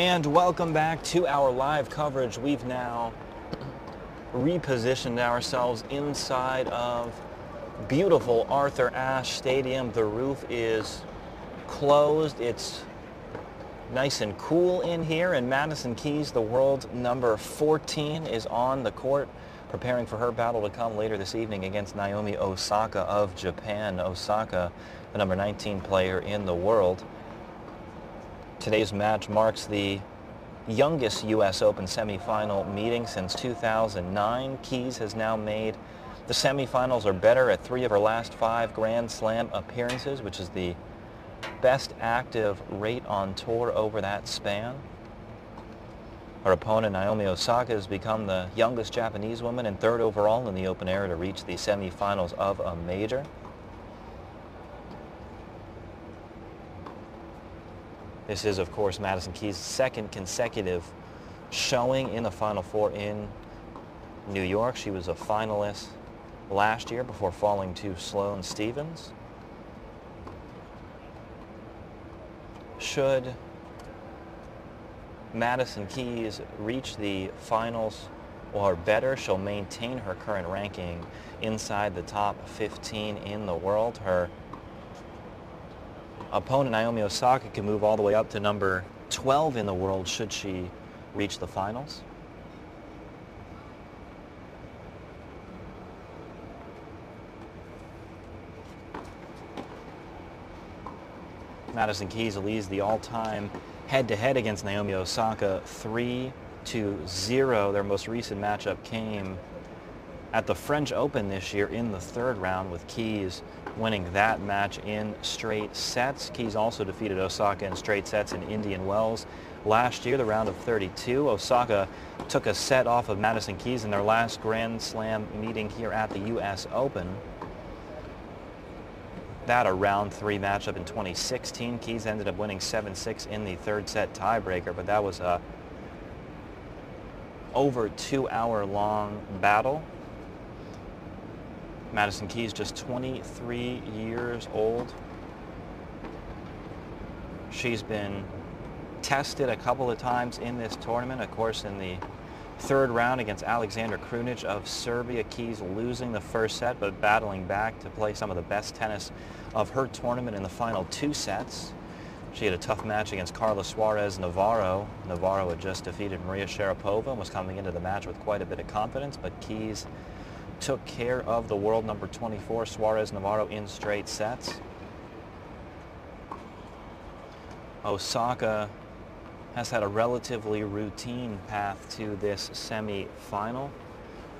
And welcome back to our live coverage. We've now repositioned ourselves inside of beautiful Arthur Ashe Stadium. The roof is closed. It's nice and cool in here. And Madison Keys, the world number 14, is on the court preparing for her battle to come later this evening against Naomi Osaka of Japan. Osaka, the number 19 player in the world. Today's match marks the youngest U.S. Open semifinal meeting since 2009. Keys has now made the semifinals or better at 3 of her last 5 Grand Slam appearances, which is the best active rate on tour over that span. Her opponent, Naomi Osaka, has become the youngest Japanese woman and 3rd overall in the open era to reach the semifinals of a major. This is, of course, Madison Keys' 2nd consecutive showing in the Final Four in New York. She was a finalist last year before falling to Sloane Stephens. Should Madison Keys reach the finals or better, she'll maintain her current ranking inside the top 15 in the world. Her opponent, Naomi Osaka, can move all the way up to number 12 in the world should she reach the finals. Madison Keys leads the all-time head-to-head against Naomi Osaka 3-0. Their most recent matchup came at the French Open this year in the 3rd round, with Keys winning that match in straight sets. Keys also defeated Osaka in straight sets in Indian Wells last year, the round of 32. Osaka took a set off of Madison Keys in their last Grand Slam meeting here at the U.S. Open. That a round 3 matchup in 2016. Keys ended up winning 7-6 in the 3rd set tiebreaker, but that was a over 2-hour-long battle. Madison Keys, just 23 years old. She's been tested a couple of times in this tournament. Of course, in the 3rd round against Alexander Krunic of Serbia, Keys losing the 1st set, but battling back to play some of the best tennis of her tournament in the final 2 sets. She had a tough match against Carla Suarez Navarro. Navarro had just defeated Maria Sharapova and was coming into the match with quite a bit of confidence, but Keys took care of the world number 24, Suarez Navarro, in straight sets. Osaka has had a relatively routine path to this semi-final.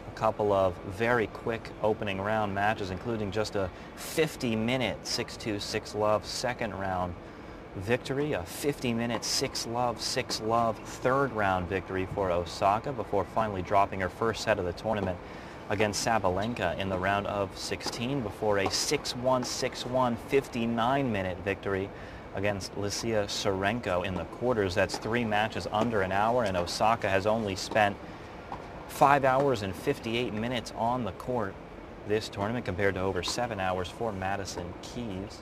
A couple of very quick opening round matches, including just a 50-minute 6-2, 6-love 2nd round victory, a 50-minute 6-love, 6-love 3rd round victory for Osaka before finally dropping her 1st set of the tournament against Sabalenka in the round of 16 before a 6-1, 6-1, 59-minute victory against Lucia Sorenko in the quarters. That's 3 matches under an hour, and Osaka has only spent 5 hours and 58 minutes on the court this tournament compared to over 7 hours for Madison Keys.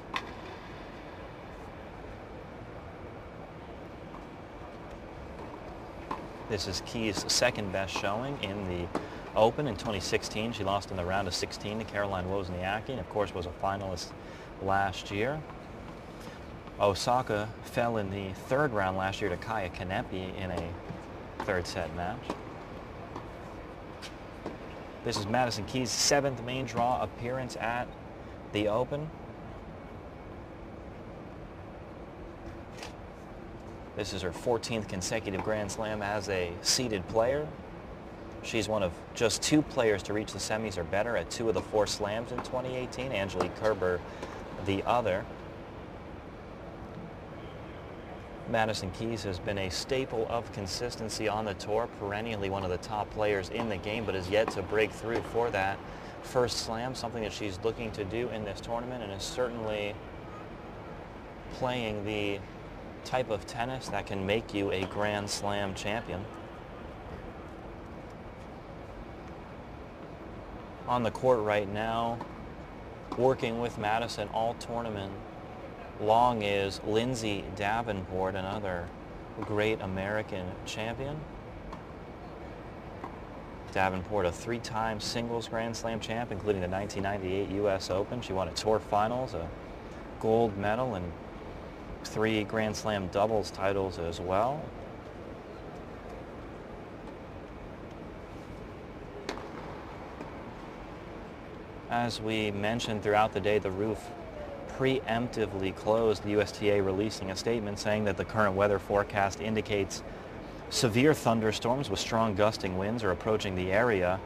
This is Keys' 2nd best showing in the Open. In 2016, she lost in the round of 16 to Caroline Wozniacki, and of course was a finalist last year. Osaka fell in the 3rd round last year to Kaya Kanepi in a 3rd set match. This is Madison Keys' 7th main draw appearance at the Open. This is her 14th consecutive Grand Slam as a seeded player. She's one of just 2 players to reach the semis or better at 2 of the 4 slams in 2018. Angelique Kerber, the other. Madison Keys has been a staple of consistency on the tour, perennially one of the top players in the game, but has yet to break through for that 1st slam, something that she's looking to do in this tournament, and is certainly playing the type of tennis that can make you a Grand Slam champion. On the court right now, working with Madison all tournament long, is Lindsay Davenport, another great American champion. Davenport, a 3-time singles Grand Slam champ, including the 1998 U.S. Open. She won a tour finals, a gold medal, and 3 Grand Slam doubles titles as well. As we mentioned throughout the day, the roof preemptively closed, the USTA releasing a statement saying that the current weather forecast indicates severe thunderstorms with strong gusting winds are approaching the area,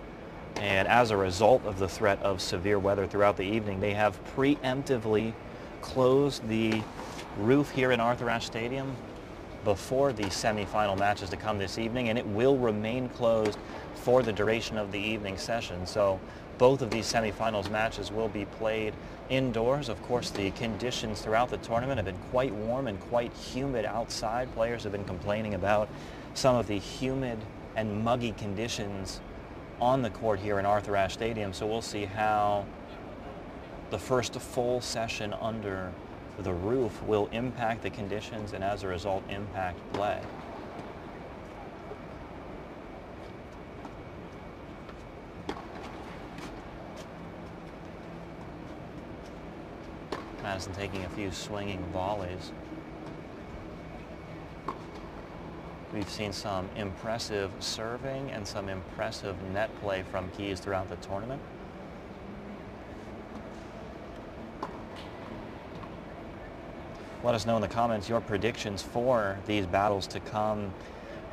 and as a result of the threat of severe weather throughout the evening, they have preemptively closed the roof here in Arthur Ashe Stadium before the semifinal matches to come this evening, and it will remain closed for the duration of the evening session. So both of these semifinals matches will be played indoors. Of course, the conditions throughout the tournament have been quite warm and quite humid outside. Players have been complaining about some of the humid and muggy conditions on the court here in Arthur Ashe Stadium. So we'll see how the first full session under the roof will impact the conditions and as a result impact play. Madison taking a few swinging volleys. We've seen some impressive serving and some impressive net play from Keys throughout the tournament. Let us know in the comments your predictions for these battles to come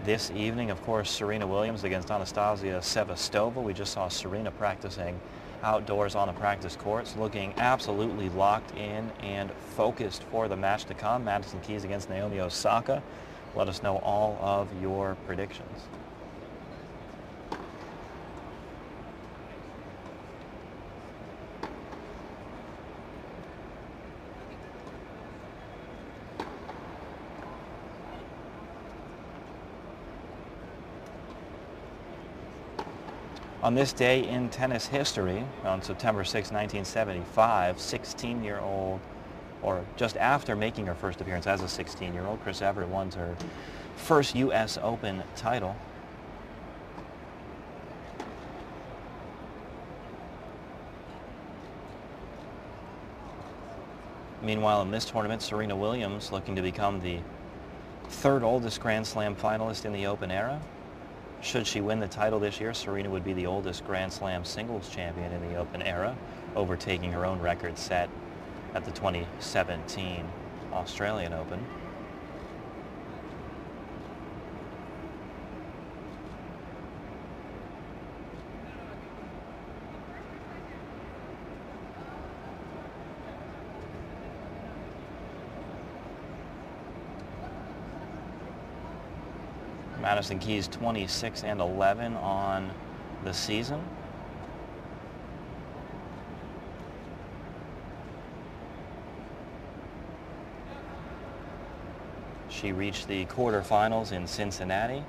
this evening. Of course, Serena Williams against Anastasia Sevastova. We just saw Serena practicing outdoors on the practice courts, looking absolutely locked in and focused for the match to come. Madison Keys against Naomi Osaka. Let us know all of your predictions. On this day in tennis history, on September 6, 1975, 16-year-old, or just after making her first appearance as a 16-year-old, Chris Evert won her first U.S. Open title. Meanwhile, in this tournament, Serena Williams looking to become the 3rd oldest Grand Slam finalist in the Open era. Should she win the title this year, Serena would be the oldest Grand Slam singles champion in the Open era, overtaking her own record set at the 2017 Australian Open. Madison Keys 26-11 on the season. She reached the quarterfinals in Cincinnati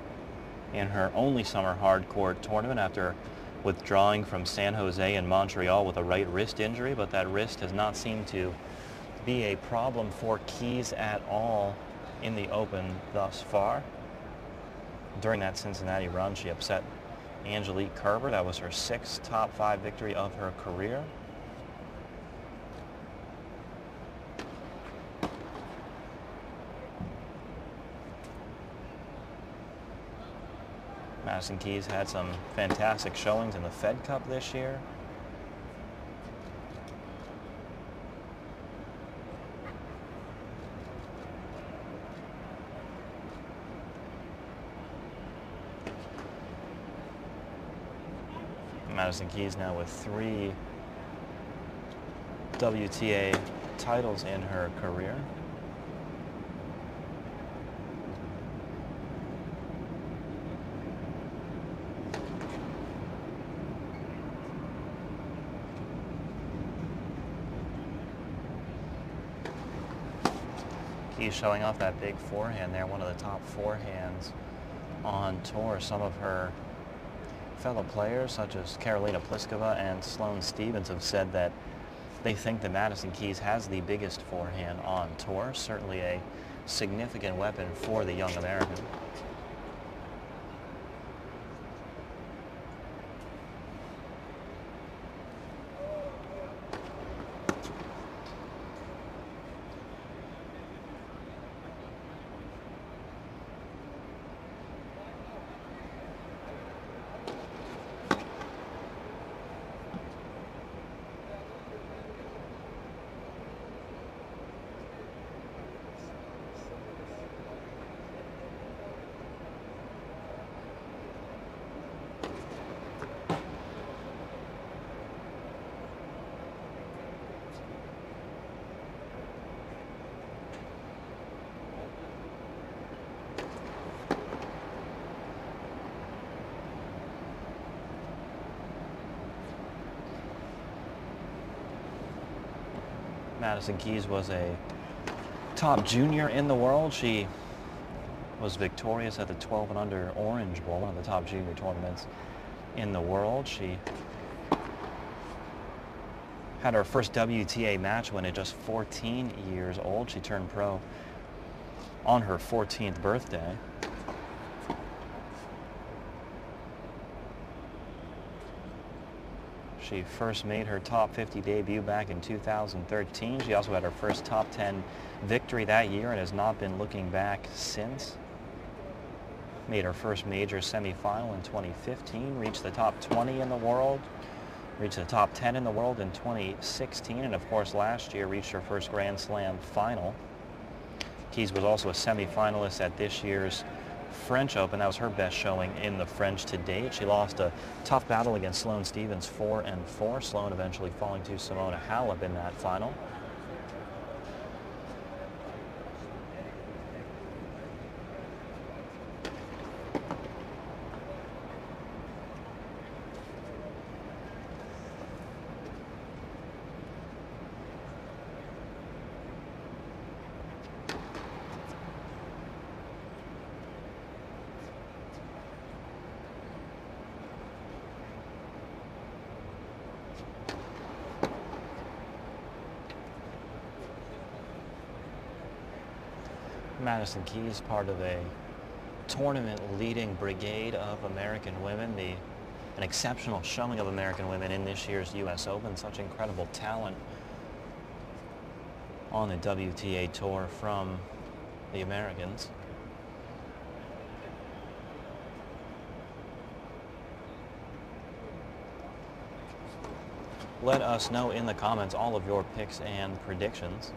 in her only summer hardcourt tournament after withdrawing from San Jose and Montreal with a right wrist injury, but that wrist has not seemed to be a problem for Keys at all in the Open thus far. During that Cincinnati run, she upset Angelique Kerber. That was her 6th top 5 victory of her career. Madison Keys had some fantastic showings in the Fed Cup this year. Madison Keys now with 3 WTA titles in her career. Keys showing off that big forehand there, one of the top forehands on tour. Some of her fellow players, such as Karolina Pliskova and Sloane Stephens, have said that they think that Madison Keys has the biggest forehand on tour. Certainly a significant weapon for the young American. Madison Keys was a top junior in the world. She was victorious at the 12 and under Orange Bowl, one of the top junior tournaments in the world. She had her first WTA match when at just 14 years old. She turned pro on her 14th birthday. She first made her top 50 debut back in 2013. She also had her first top 10 victory that year and has not been looking back since. Made her first major semifinal in 2015, reached the top 20 in the world, reached the top 10 in the world in 2016, and of course last year reached her first Grand Slam final. Keys was also a semifinalist at this year's French Open. That was her best showing in the French to date. She lost a tough battle against Sloane Stephens 4-4. Sloane eventually falling to Simona Halep in that final. Madison Keys, part of a tournament-leading brigade of American women, an exceptional showing of American women in this year's U.S. Open. Such incredible talent on the WTA Tour from the Americans. Let us know in the comments all of your picks and predictions.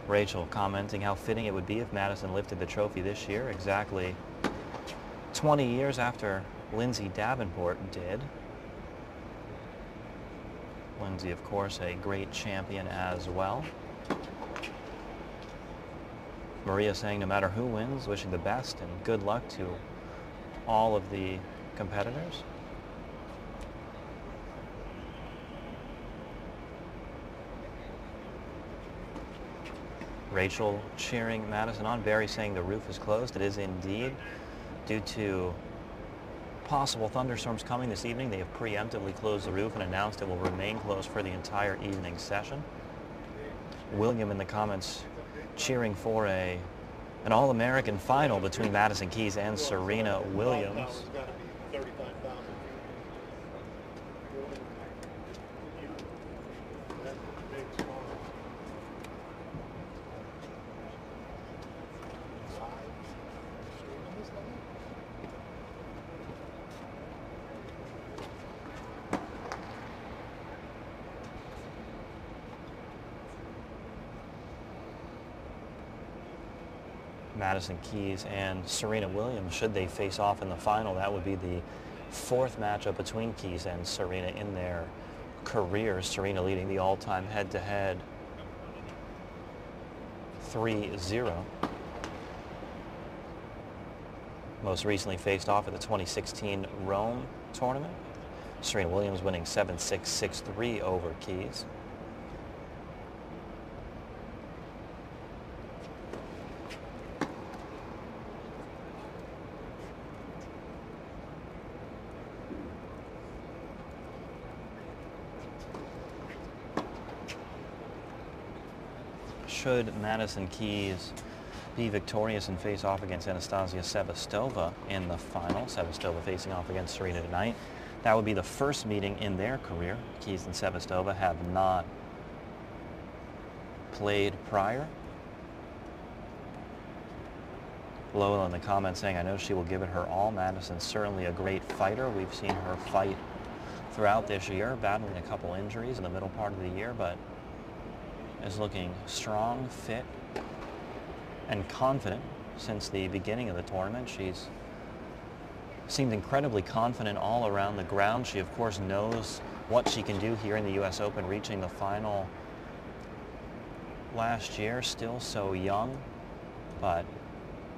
Rachel commenting how fitting it would be if Madison lifted the trophy this year, exactly 20 years after Lindsay Davenport did. Lindsay, of course, a great champion as well. Maria saying no matter who wins, wishing the best and good luck to all of the competitors. Rachel cheering Madison on. Barry saying the roof is closed. It is indeed. Due to possible thunderstorms coming this evening, they have preemptively closed the roof and announced it will remain closed for the entire evening session. William in the comments cheering for an All-American final between Madison Keys and Serena Williams. Madison Keys and Serena Williams, should they face off in the final, that would be the fourth matchup between Keys and Serena in their careers. Serena leading the all-time head-to-head 3-0. Most recently faced off at the 2016 Rome tournament. Serena Williams winning 7-6, 6-3 over Keys. Should Madison Keys be victorious and face off against Anastasia Sevastova in the final. Sevastova facing off against Serena tonight. That would be the first meeting in their career. Keys and Sevastova have not played prior. Lola in the comments saying, I know she will give it her all. Madison's certainly a great fighter. We've seen her fight throughout this year, battling a couple injuries in the middle part of the year, but is looking strong, fit, and confident since the beginning of the tournament. She's seemed incredibly confident all around the ground. She, of course, knows what she can do here in the U.S. Open, reaching the final last year, still so young, but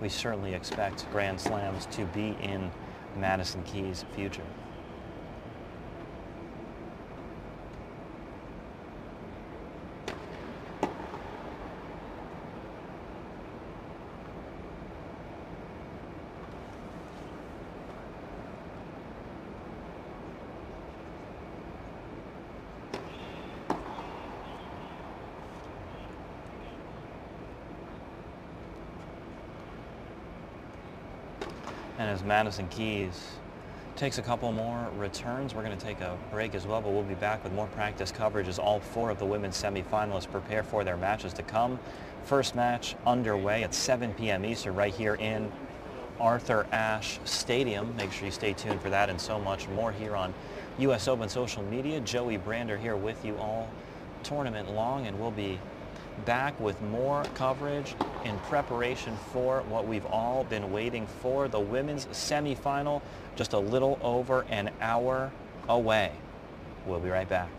we certainly expect Grand Slams to be in Madison Keys' future. And as Madison Keys takes a couple more returns, we're going to take a break as well, but we'll be back with more practice coverage as all four of the women's semifinalists prepare for their matches to come. First match underway at 7 p.m. Eastern right here in Arthur Ashe Stadium. Make sure you stay tuned for that and so much more here on U.S. Open social media. Joey Brander here with you all tournament long, and we'll be back with more coverage in preparation for what we've all been waiting for, the women's semifinal, just a little over an hour away. We'll be right back.